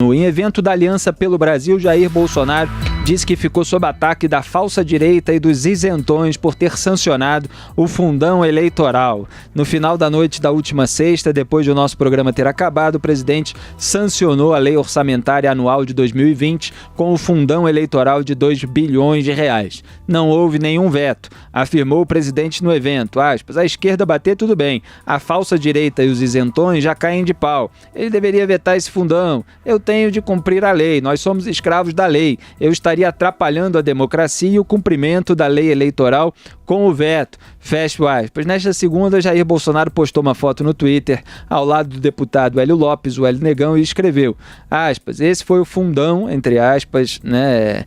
Em evento da Aliança pelo Brasil, Jair Bolsonaro disse que ficou sob ataque da falsa direita e dos isentões por ter sancionado o fundão eleitoral. No final da noite da última sexta, depois de o nosso programa ter acabado, o presidente sancionou a lei orçamentária anual de 2020 com o fundão eleitoral de 2 bilhões de reais. Não houve nenhum veto, afirmou o presidente no evento. Aspas, a esquerda bater tudo bem, a falsa direita e os isentões já caem de pau. Ele deveria vetar esse fundão. Eu tenho de cumprir a lei, nós somos escravos da lei. Eu estaria atrapalhando a democracia e o cumprimento da lei eleitoral com o veto. Fecho aspas. Nesta segunda, Jair Bolsonaro postou uma foto no Twitter ao lado do deputado Hélio Lopes, o Hélio Negão, e escreveu, aspas, esse foi o fundão, entre aspas, né,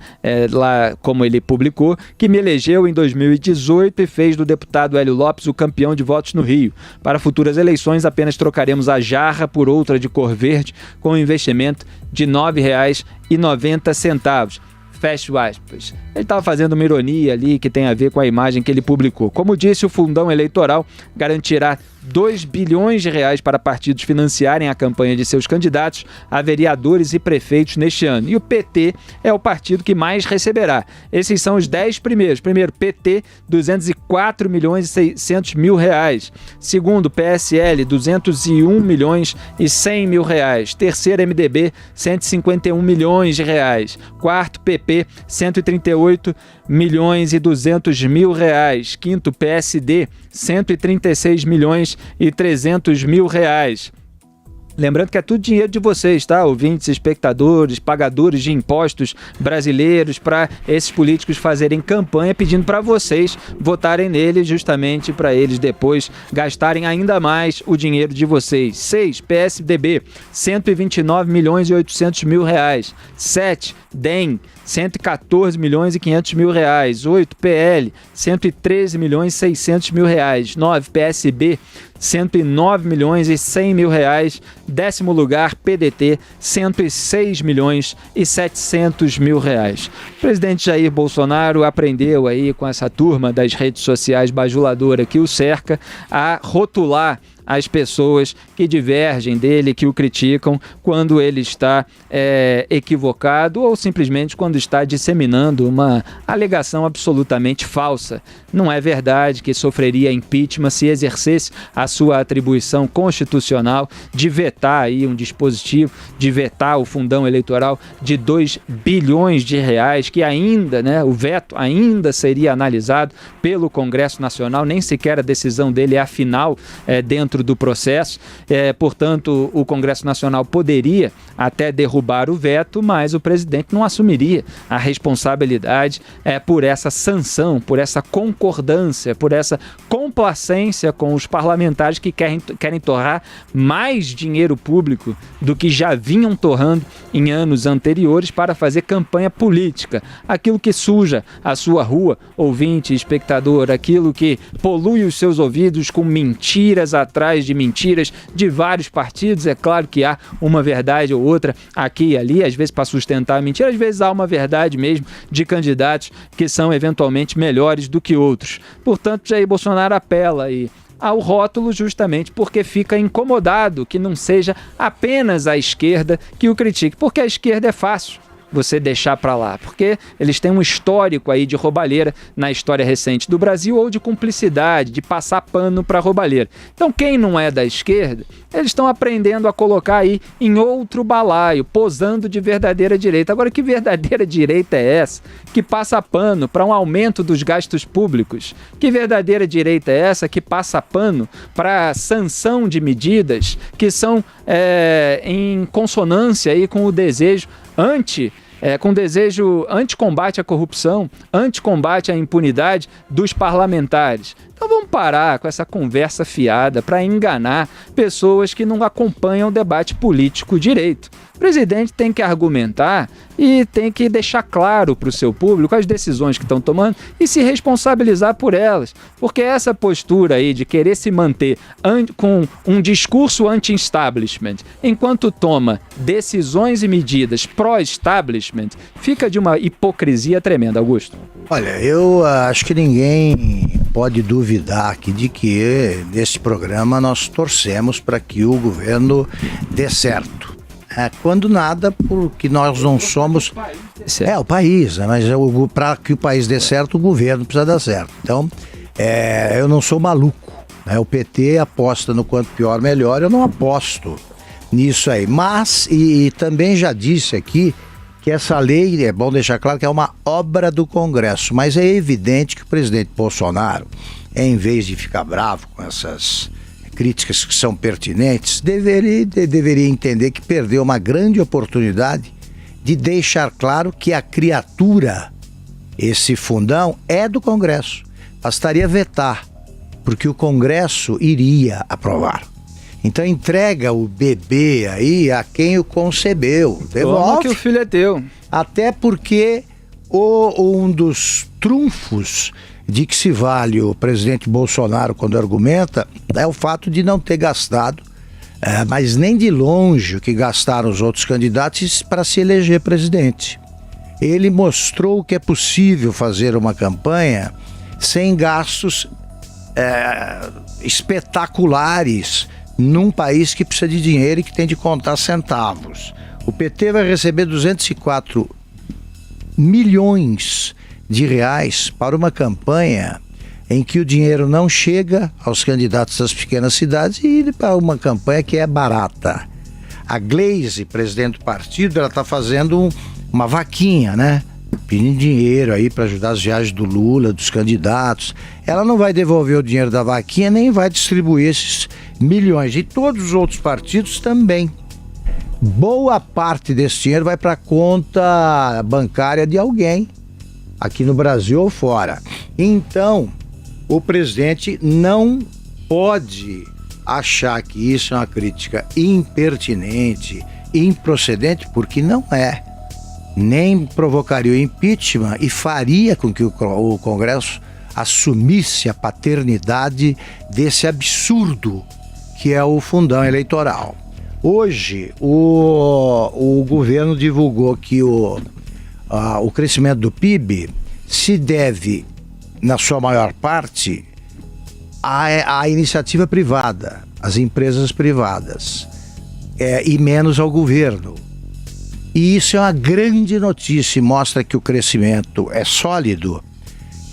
lá como ele publicou, que me elegeu em 2018 e fez do deputado Hélio Lopes o campeão de votos no Rio. Para futuras eleições, apenas trocaremos a jarra por outra de cor verde com um investimento de R$ 9,90. Fecho aspas. Ele estava fazendo uma ironia ali que tem a ver com a imagem que ele publicou. Como disse, o fundão eleitoral garantirá 2 bilhões de reais para partidos financiarem a campanha de seus candidatos a vereadores e prefeitos neste ano. E o PT é o partido que mais receberá. Esses são os 10 primeiros. Primeiro, PT, 204 milhões e 600 mil reais. Segundo, PSL, 201 milhões e 100 mil reais. Terceiro, MDB, 151 milhões de reais. Quarto, PP, 138 milhões e 200 mil reais. Quinto, PSD, 136 milhões e 300 mil reais. Lembrando que é tudo dinheiro de vocês, tá? Ouvintes, espectadores, pagadores de impostos brasileiros, para esses políticos fazerem campanha pedindo para vocês votarem neles, justamente para eles depois gastarem ainda mais o dinheiro de vocês. 6. PSDB, 129 milhões e 800 mil reais. 7. DEM, 114 milhões e 500 mil reais. 8. PL, 113 milhões e 600 mil reais. 9. PSB, 109 milhões e 100 mil reais. 10º lugar, PDT, 106 milhões e 700 mil reais. O presidente Jair Bolsonaro aprendeu aí com essa turma das redes sociais bajuladora que o cerca a rotular as pessoas que divergem dele, que o criticam quando ele está equivocado ou simplesmente quando está disseminando uma alegação absolutamente falsa. Não é verdade que sofreria impeachment se exercesse a sua atribuição constitucional de vetar aí um dispositivo, de vetar o fundão eleitoral de 2 bilhões de reais, que ainda, né, o veto ainda seria analisado pelo Congresso Nacional, nem sequer a decisão dele é a final dentro do processo, portanto o Congresso Nacional poderia até derrubar o veto, mas o presidente não assumiria a responsabilidade por essa sanção, por essa concordância, por essa complacência com os parlamentares que querem torrar mais dinheiro público do que já vinham torrando em anos anteriores para fazer campanha política. Aquilo que suja a sua rua, ouvinte, espectador, aquilo que polui os seus ouvidos com mentiras atrás de mentiras de vários partidos. É claro que há uma verdade ou outra aqui e ali, às vezes para sustentar a mentira, às vezes há uma verdade mesmo de candidatos que são eventualmente melhores do que outros. Portanto, Jair Bolsonaro apela aí ao rótulo justamente porque fica incomodado que não seja apenas a esquerda que o critique, porque a esquerda é fácil você deixar para lá, porque eles têm um histórico aí de roubalheira na história recente do Brasil, ou de cumplicidade, de passar pano para roubalheira. Então quem não é da esquerda, eles estão aprendendo a colocar aí em outro balaio, posando de verdadeira direita. Agora, que verdadeira direita é essa que passa pano para um aumento dos gastos públicos? Que verdadeira direita é essa que passa pano para sanção de medidas que são em consonância aí com o desejo anti-combate à corrupção, anti-combate à impunidade dos parlamentares? Então vamos parar com essa conversa fiada para enganar pessoas que não acompanham o debate político direito. O presidente tem que argumentar e tem que deixar claro para o seu público as decisões que estão tomando e se responsabilizar por elas. Porque essa postura aí de querer se manter com um discurso anti-establishment, enquanto toma decisões e medidas pró-establishment, fica de uma hipocrisia tremenda, Augusto. Olha, eu acho que ninguém pode duvidar aqui de que nesse programa nós torcemos para que o governo dê certo. quando nada, porque nós não somos... o país, né? Mas para que o país dê certo, o governo precisa dar certo. Então, eu não sou maluco, né? O PT aposta no quanto pior, melhor, eu não aposto nisso aí. Mas, e também já disse aqui, que essa lei, é bom deixar claro que é uma obra do Congresso, mas é evidente que o presidente Bolsonaro, em vez de ficar bravo com essas críticas que são pertinentes, deveria entender que perdeu uma grande oportunidade de deixar claro que a criatura, esse fundão, é do Congresso. Bastaria vetar, porque o Congresso iria aprovar. Então entrega o bebê aí a quem o concebeu. Devolve que o filho é teu. Até porque um dos trunfos de que se vale o presidente Bolsonaro quando argumenta é o fato de não ter gastado, mas nem de longe o que gastaram os outros candidatos para se eleger presidente. Ele mostrou que é possível fazer uma campanha sem gastos espetaculares num país que precisa de dinheiro e que tem de contar centavos. O PT vai receber 204 milhões de reais para uma campanha em que o dinheiro não chega aos candidatos das pequenas cidades e para uma campanha que é barata. A Gleisi, presidente do partido, ela está fazendo uma vaquinha, né? Pedindo dinheiro aí para ajudar as viagens do Lula, dos candidatos. Ela não vai devolver o dinheiro da vaquinha, nem vai distribuir esses milhões. E todos os outros partidos também. Boa parte desse dinheiro vai para a conta bancária de alguém, aqui no Brasil ou fora. Então, o presidente não pode achar que isso é uma crítica impertinente, improcedente, porque não é. Nem provocaria o impeachment e faria com que o Congresso assumisse a paternidade desse absurdo que é o fundão eleitoral. Hoje, o governo divulgou que o crescimento do PIB se deve, na sua maior parte, à iniciativa privada, às empresas privadas, e menos ao governo. E isso é uma grande notícia e mostra que o crescimento é sólido,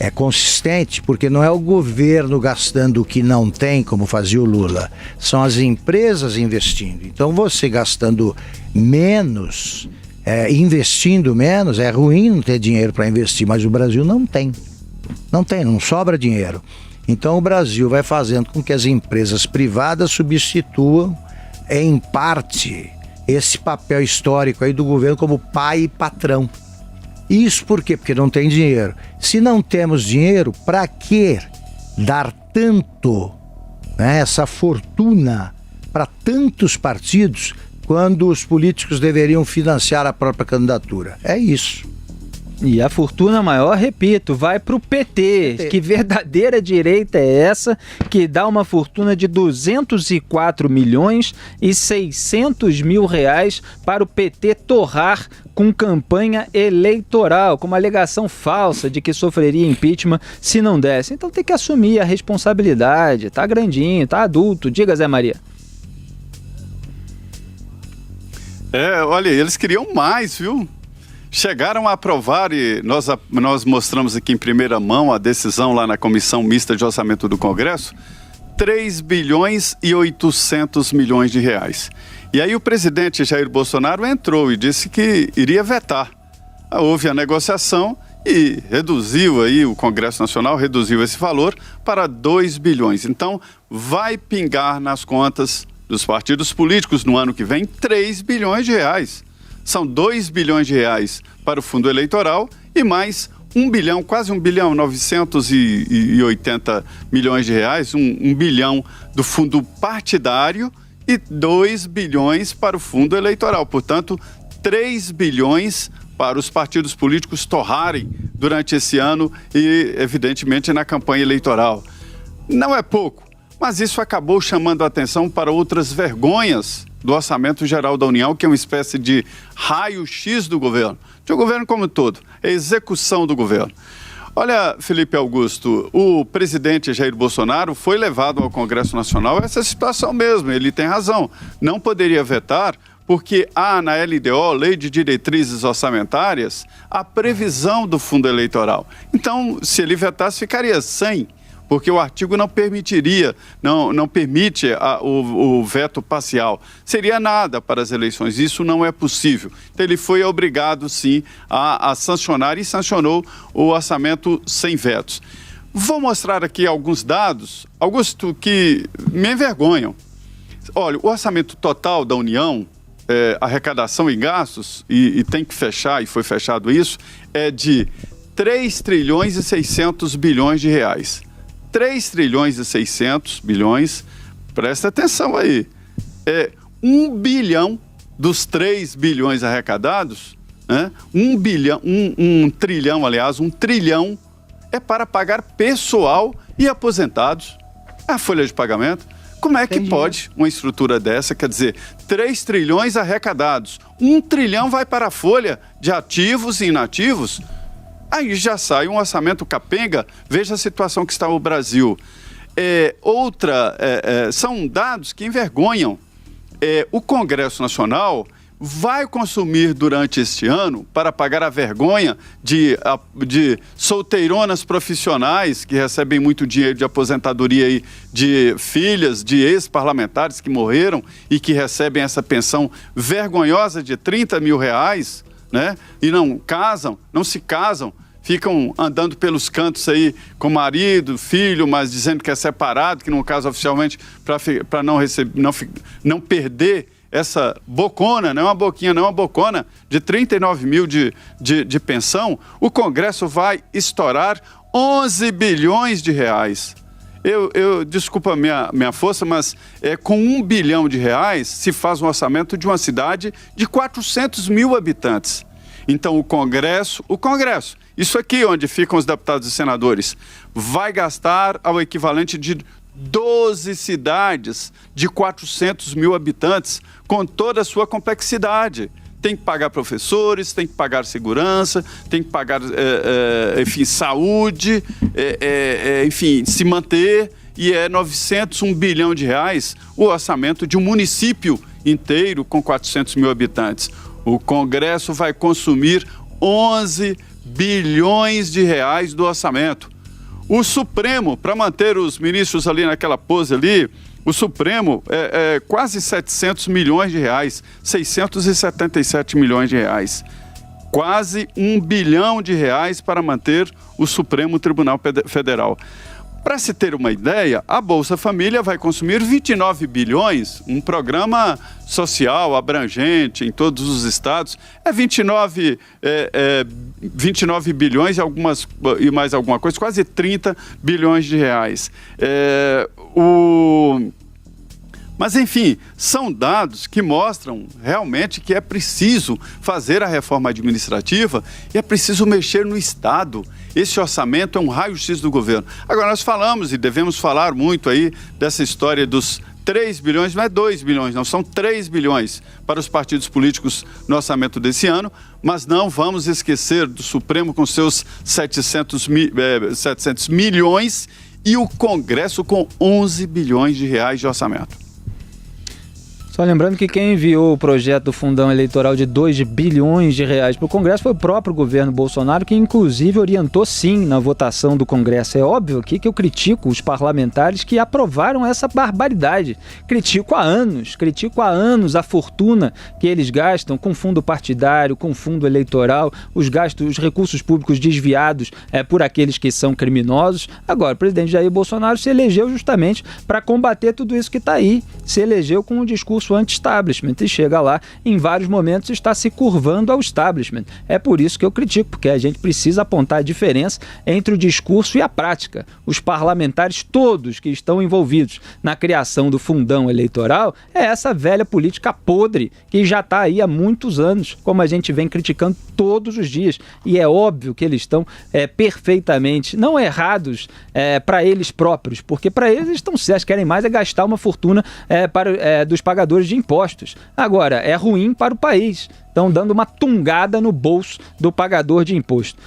é consistente, porque não é o governo gastando o que não tem, como fazia o Lula, são as empresas investindo. Então você gastando menos, investindo menos, é ruim não ter dinheiro para investir, mas o Brasil não tem, não sobra dinheiro. Então o Brasil vai fazendo com que as empresas privadas substituam, em parte, esse papel histórico aí do governo como pai e patrão. Isso por quê? Porque não tem dinheiro. Se não temos dinheiro, para que dar tanto, né, essa fortuna para tantos partidos quando os políticos deveriam financiar a própria candidatura? É isso. E a fortuna maior, repito, vai para o PT. Que verdadeira direita é essa que dá uma fortuna de 204 milhões e 600 mil reais para o PT torrar com campanha eleitoral, com uma alegação falsa de que sofreria impeachment se não desse. Então tem que assumir a responsabilidade. Tá grandinho, tá adulto. Diga, Zé Maria. Olha, eles queriam mais, viu? Chegaram a aprovar, e nós mostramos aqui em primeira mão a decisão lá na Comissão Mista de Orçamento do Congresso, 3 bilhões e 800 milhões de reais. E aí o presidente Jair Bolsonaro entrou e disse que iria vetar. Houve a negociação e reduziu aí, o Congresso Nacional reduziu esse valor para 2 bilhões. Então vai pingar nas contas dos partidos políticos no ano que vem 3 bilhões de reais. São 2 bilhões de reais para o fundo eleitoral e mais 1 bilhão, quase 1 bilhão, 980 milhões de reais, 1 bilhão do fundo partidário e 2 bilhões para o fundo eleitoral. Portanto, 3 bilhões para os partidos políticos torrarem durante esse ano e, evidentemente, na campanha eleitoral. Não é pouco, mas isso acabou chamando a atenção para outras vergonhas do Orçamento Geral da União, que é uma espécie de raio-x do governo como um todo, a execução do governo. Olha, Felipe Augusto, o presidente Jair Bolsonaro foi levado ao Congresso Nacional a essa situação mesmo, ele tem razão, não poderia vetar porque há na LDO, Lei de Diretrizes Orçamentárias, a previsão do fundo eleitoral. Então, se ele vetasse, ficaria sem, porque o artigo não permitiria, não permite o veto parcial. Seria nada para as eleições, isso não é possível. Então ele foi obrigado, sim, a sancionar e sancionou o orçamento sem vetos. Vou mostrar aqui alguns dados, Augusto, que me envergonham. Olha, o orçamento total da União, arrecadação e gastos, e tem que fechar, e foi fechado isso, é de 3 trilhões e 600 bilhões de reais. 3 trilhões e 600 bilhões, presta atenção aí, 1 bilhão dos 3 bilhões arrecadados, né? 1 trilhão é para pagar pessoal e aposentados. A folha de pagamento. Como é que pode uma estrutura dessa? Quer dizer, 3 trilhões arrecadados, 1 trilhão vai para a folha de ativos e inativos. Aí já sai um orçamento capenga. Veja a situação que está o Brasil. São dados que envergonham. O Congresso Nacional vai consumir durante este ano, para pagar a vergonha de solteironas profissionais que recebem muito dinheiro de aposentadoria aí, de filhas de ex-parlamentares que morreram e que recebem essa pensão vergonhosa de 30 mil reais, né? E não se casam, ficam andando pelos cantos aí com marido, filho, mas dizendo que é separado, que não casa oficialmente para não perder essa bocona, não é uma boquinha, não é uma bocona, de 39 mil de pensão. O Congresso vai estourar 11 bilhões de reais. Desculpa a minha força, mas com 1 bilhão de reais se faz um orçamento de uma cidade de 400 mil habitantes. Então o Congresso, isso aqui onde ficam os deputados e senadores, vai gastar ao equivalente de 12 cidades de 400 mil habitantes, com toda a sua complexidade. Tem que pagar professores, tem que pagar segurança, tem que pagar, saúde, se manter. E 1 bilhão de reais o orçamento de um município inteiro com 400 mil habitantes. O Congresso vai consumir 11 bilhões de reais do orçamento. O Supremo, para manter os ministros ali naquela pose ali, o Supremo é quase 700 milhões de reais, 677 milhões de reais. Quase 1 bilhão de reais para manter o Supremo Tribunal Federal. Para se ter uma ideia, a Bolsa Família vai consumir 29 bilhões, um programa social abrangente em todos os estados, 29 bilhões e mais alguma coisa, quase 30 bilhões de reais. Mas, enfim, são dados que mostram realmente que é preciso fazer a reforma administrativa e é preciso mexer no Estado. Esse orçamento é um raio-x do governo. Agora, nós falamos e devemos falar muito aí dessa história dos 3 bilhões, não é 2 bilhões, não, são 3 bilhões para os partidos políticos no orçamento desse ano, mas não vamos esquecer do Supremo com seus 700 milhões e o Congresso com 11 bilhões de reais de orçamento. Só lembrando que quem enviou o projeto do fundão eleitoral de 2 bilhões de reais para o Congresso foi o próprio governo Bolsonaro, que inclusive orientou sim na votação do Congresso. É óbvio aqui que eu critico os parlamentares que aprovaram essa barbaridade. Critico há anos a fortuna que eles gastam com fundo partidário, com fundo eleitoral, os recursos públicos desviados por aqueles que são criminosos. Agora, o presidente Jair Bolsonaro se elegeu justamente para combater tudo isso que está aí. Se elegeu com um discurso anti-establishment e chega lá, em vários momentos está se curvando ao establishment. É por isso que eu critico, porque a gente precisa apontar a diferença entre o discurso e a prática. Os parlamentares todos que estão envolvidos na criação do fundão eleitoral é essa velha política podre que já está aí há muitos anos, como a gente vem criticando todos os dias. E é óbvio que eles estão perfeitamente, não errados para eles próprios, porque para eles estão certos, querem mais gastar uma fortuna dos pagadores de impostos. Agora, é ruim para o país. Estão dando uma tungada no bolso do pagador de imposto.